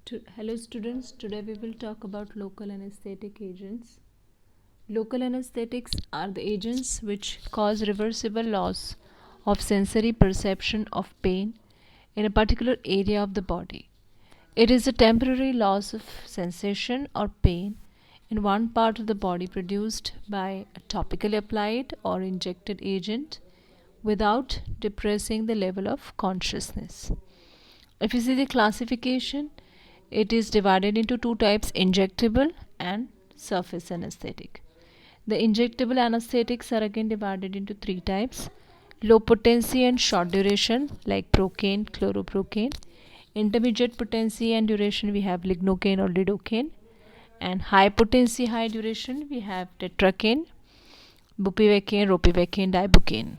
Hello students, today we will talk about local anesthetic agents. Local anesthetics are the agents which cause reversible loss of sensory perception of pain in a particular area of the body. It is a temporary loss of sensation or pain in one part of the body produced by a topically applied or injected agent without depressing the level of consciousness. If you see the classification, it is divided into two types, injectable and surface anesthetic. The injectable anesthetics are again divided into three types, low potency and short duration like procaine, chloroprocaine. Intermediate potency and duration we have lignocaine or lidocaine, and high potency, high duration we have tetracaine, bupivacaine, ropivacaine, dibucaine.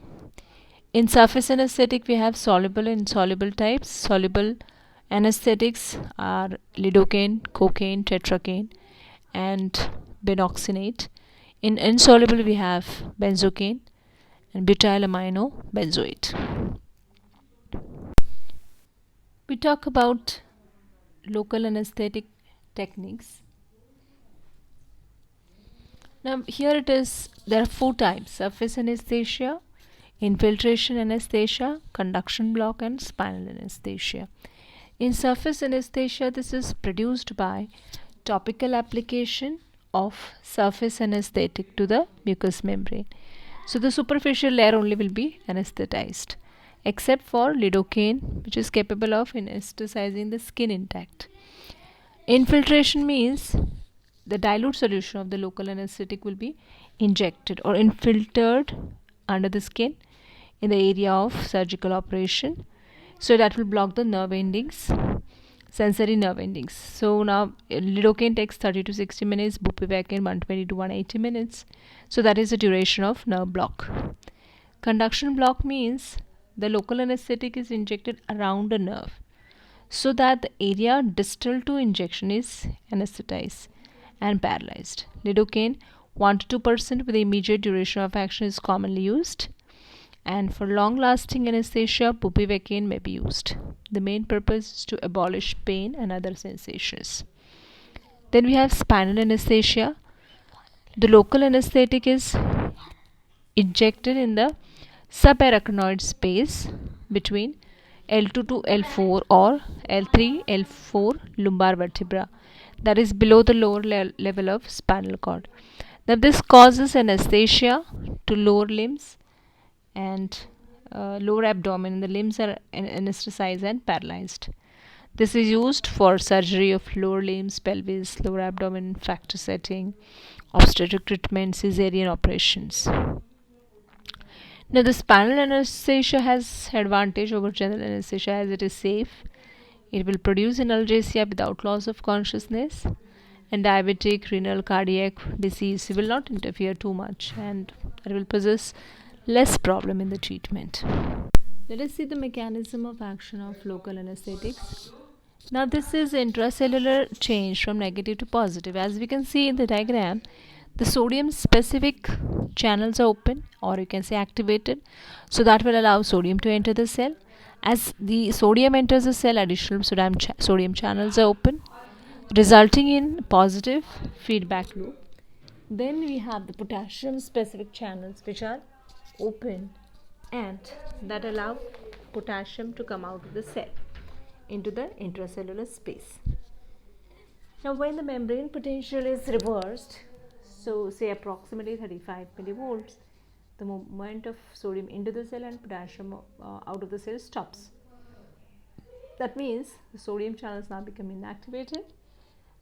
In surface anesthetic, we have soluble and insoluble types. Soluble anesthetics are lidocaine, cocaine, tetracaine, and benoxynate. In insoluble, we have benzocaine and butylamino benzoate. We talk about local anesthetic techniques. Now, here it is, there are four types: surface anesthesia, infiltration anesthesia, conduction block, and spinal anesthesia. In surface anesthesia, this is produced by topical application of surface anesthetic to the mucous membrane. So the superficial layer only will be anesthetized, except for lidocaine, which is capable of anesthetizing the skin intact. Infiltration means the dilute solution of the local anesthetic will be injected or infiltrated under the skin in the area of surgical operation, so that will block the nerve endings, sensory nerve endings. So now lidocaine takes 30 to 60 minutes, bupivacaine 120 to 180 minutes. So that is the duration of nerve block. Conduction block means the local anesthetic is injected around a nerve so that the area distal to injection is anesthetized and paralyzed. Lidocaine 1 to 2% with the immediate duration of action is commonly used, and for long lasting anesthesia, bupivacaine may be used. The main purpose is to abolish pain and other sensations. Then we have spinal anesthesia. The local anesthetic is injected in the subarachnoid space between L2 to L4 or L3 L4 lumbar vertebra, that is below the lower level of spinal cord. Now this causes anesthesia to lower limbs and lower abdomen. The limbs are anesthetized and paralyzed. This is used for surgery of lower limbs, pelvis, lower abdomen, fracture setting, obstetric treatment, cesarean operations. Now the spinal anesthesia has advantage over general anesthesia as it is safe. It will produce analgesia without loss of consciousness, and diabetic, renal, cardiac disease will not interfere too much, and it will possess less problem in the treatment. Let us see the mechanism of action of local anesthetics. Now this is intracellular change from negative to positive. As we can see in the diagram, the sodium specific channels are open, or you can say activated, so that will allow sodium to enter the cell. As the sodium enters the cell, additional sodium channels are open, resulting in positive feedback loop. Then we have the potassium specific channels which are open and that allow potassium to come out of the cell into the intracellular space. Now when the membrane potential is reversed, so say approximately 35 millivolts, the movement of sodium into the cell and potassium out of the cell stops. That means the sodium channels now become inactivated,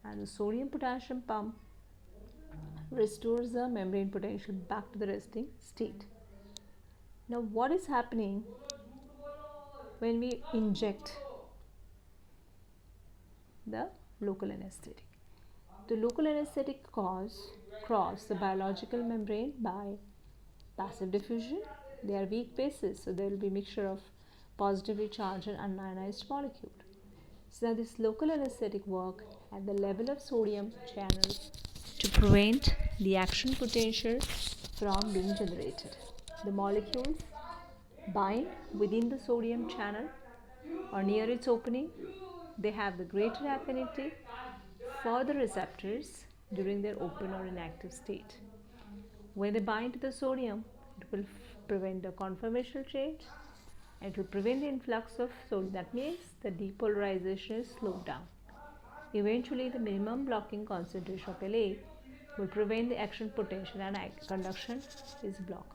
and the sodium potassium pump restores the membrane potential back to the resting state. Now what is happening when we inject the local anesthetic? The local anesthetic cross the biological membrane by passive diffusion. They are weak bases, so there will be mixture of positively charged and unionized molecule. So now this local anesthetic work at the level of sodium channels to prevent the action potential from being generated. The molecules bind within the sodium channel or near its opening they have the greater affinity for the receptors during their open or inactive state. When they bind to the sodium, it will prevent the conformational change and it will prevent the influx of sodium. That means the depolarization is slowed down. Eventually, the minimum blocking concentration of La will prevent the action potential and conduction is blocked.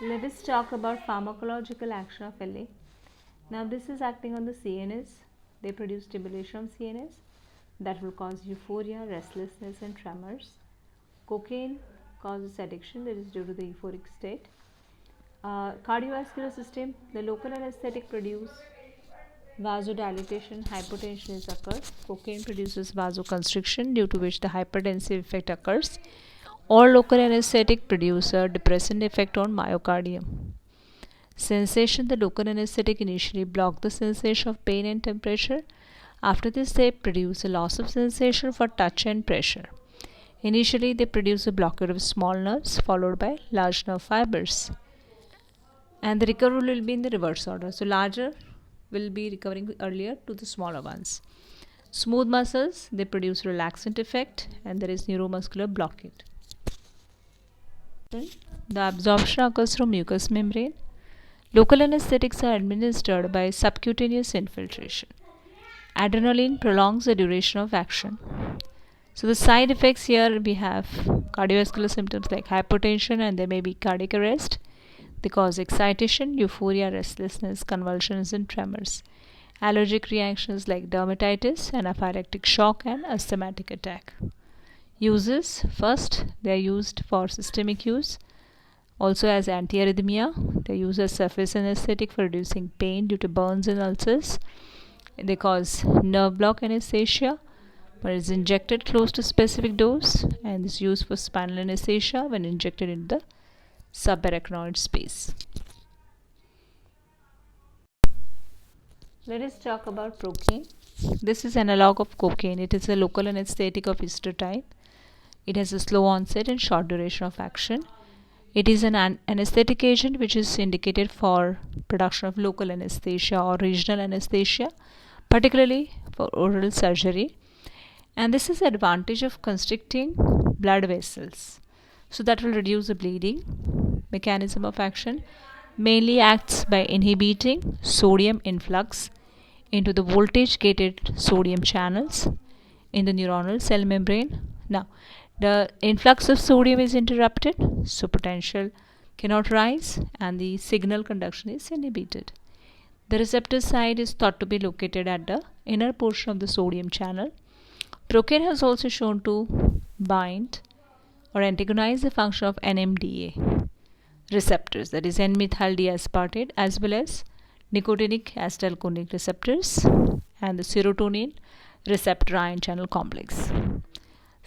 Let us talk about pharmacological action of La. Now, this is acting on the CNS. They produce stimulation of CNS that will cause euphoria, restlessness, and tremors. Cocaine causes addiction, that is due to the euphoric state. Cardiovascular system, the local anesthetic produce vasodilatation, hypotension is occurred. Cocaine produces vasoconstriction, due to which the hypertensive effect occurs. Or local anesthetic produce a depressant effect on myocardium. Sensation, the local anesthetic initially block the sensation of pain and temperature. After this, they produce a loss of sensation for touch and pressure. Initially, they produce a blockade of small nerves followed by large nerve fibers. And the recovery will be in the reverse order. So, larger will be recovering earlier to the smaller ones. Smooth muscles, they produce relaxant effect and there is neuromuscular blockade. The absorption occurs from mucous membrane. Local anesthetics are administered by subcutaneous infiltration. Adrenaline prolongs the duration of action. So the side effects here we have cardiovascular symptoms like hypertension and there may be cardiac arrest. They cause excitation, euphoria, restlessness, convulsions and tremors. Allergic reactions like dermatitis, anaphylactic shock and asthmatic attack. Uses, first they are used for systemic use. Also as antiarrhythmia, they use as surface anesthetic for reducing pain due to burns and ulcers. They cause nerve block anesthesia when it is injected close to specific dose, and is used for spinal anesthesia when injected in the subarachnoid space. Let us talk about procaine. This is analog of cocaine. It is a local anesthetic of ester type. It has a slow onset and short duration of action. It is an anesthetic agent which is indicated for production of local anesthesia or regional anesthesia, particularly for oral surgery. And this is the advantage of constricting blood vessels. So that will reduce the bleeding. Mechanism of action mainly acts by inhibiting sodium influx into the voltage gated sodium channels in the neuronal cell membrane. Now, the influx of sodium is interrupted, so potential cannot rise and the signal conduction is inhibited. The receptor site is thought to be located at the inner portion of the sodium channel. Procaine has also shown to bind or antagonize the function of NMDA receptors, that is N-methyl D-aspartate, as well as nicotinic acetylcholic receptors and the serotonin receptor ion channel complex.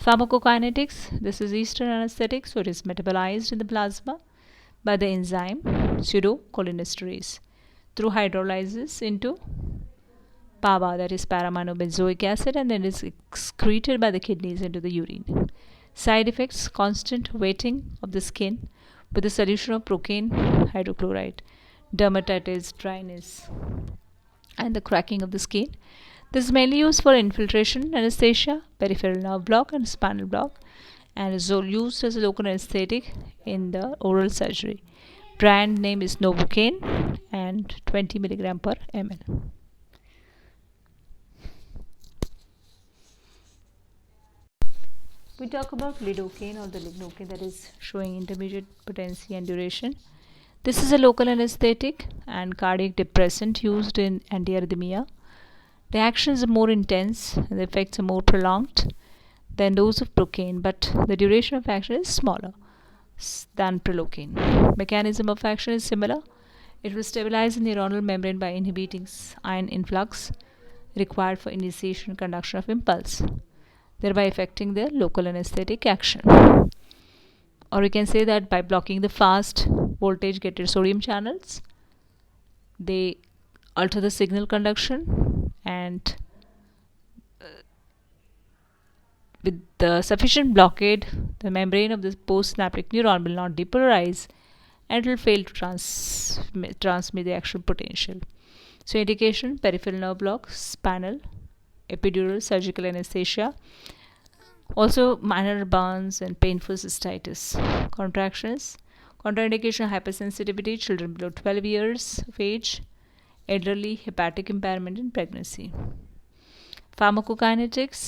Pharmacokinetics, this is Eastern anesthetic, so it is metabolized in the plasma by the enzyme pseudocholinesterase through hydrolysis into PABA, that is paraminobenzoic acid, and then is excreted by the kidneys into the urine. Side effects, constant wetting of the skin with a solution of procaine hydrochloride, dermatitis, dryness, and the cracking of the skin. This is mainly used for infiltration anesthesia, peripheral nerve block, and spinal block, and is used as a local anesthetic in the oral surgery. Brand name is Novocaine and 20 mg per ml. We talk about lidocaine or the lignocaine, that is showing intermediate potency and duration. This is a local anesthetic and cardiac depressant used in antiarrhythmia. The action is more intense and the effects are more prolonged than those of procaine, but the duration of action is smaller than prilocaine. Mechanism of action is similar. It will stabilize the neuronal membrane by inhibiting ion influx required for initiation and conduction of impulse, thereby affecting the local anesthetic action. Or we can say that by blocking the fast voltage gated sodium channels, they alter the signal conduction, and with the sufficient blockade, the membrane of the postsynaptic neuron will not depolarize and it will fail to transmit the action potential. So indication: peripheral nerve block, spinal, epidural, surgical anesthesia. Also minor burns and painful cystitis. Contractions: contraindication: hypersensitivity, children below 12 years of age, elderly, hepatic impairment in pregnancy. Pharmacokinetics: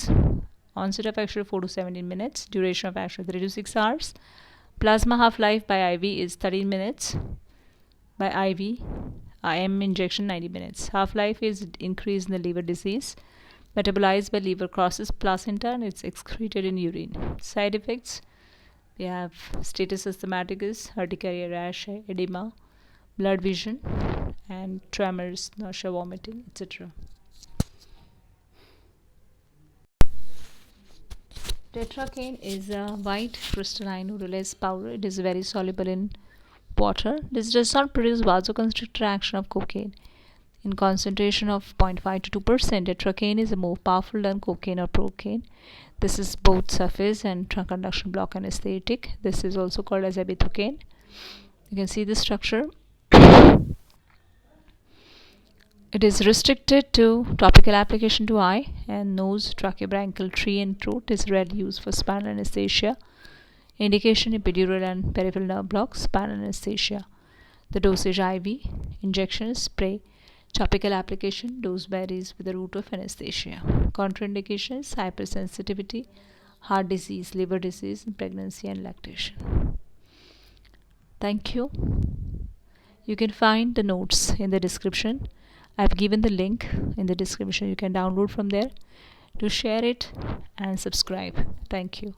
onset of action 4 to 17 minutes, duration of action 3 to 6 hours. Plasma half-life by IV is 13 minutes, by IV IM injection 90 minutes. Half-life is increased in the liver disease, metabolized by liver, crosses placenta, and it's excreted in urine. Side effects: we have status systematicus, urticaria, rash, edema, blurred vision, and tremors, nausea, vomiting, etc. Tetracaine is a white crystalline odorless powder. It is very soluble in water. This does not produce vasoconstrictor action of cocaine. In concentration of 0.5 to 2%, tetracaine is more powerful than cocaine or procaine. This is both surface and trunk conduction block anesthetic. This is also called as ibuprocaine. You can see the structure. It is restricted to topical application to eye and nose, tracheobronchial tree, and throat. Is rarely used for spinal anesthesia. Indication: epidural and peripheral nerve block, spinal anesthesia. The dosage: IV, injection, spray. Topical application, dose varies with the route of anesthesia. Contraindications: hypersensitivity, heart disease, liver disease, pregnancy and lactation. Thank you. You can find the notes in the description. I've given the link in the description. You can download from there to share it and subscribe. Thank you.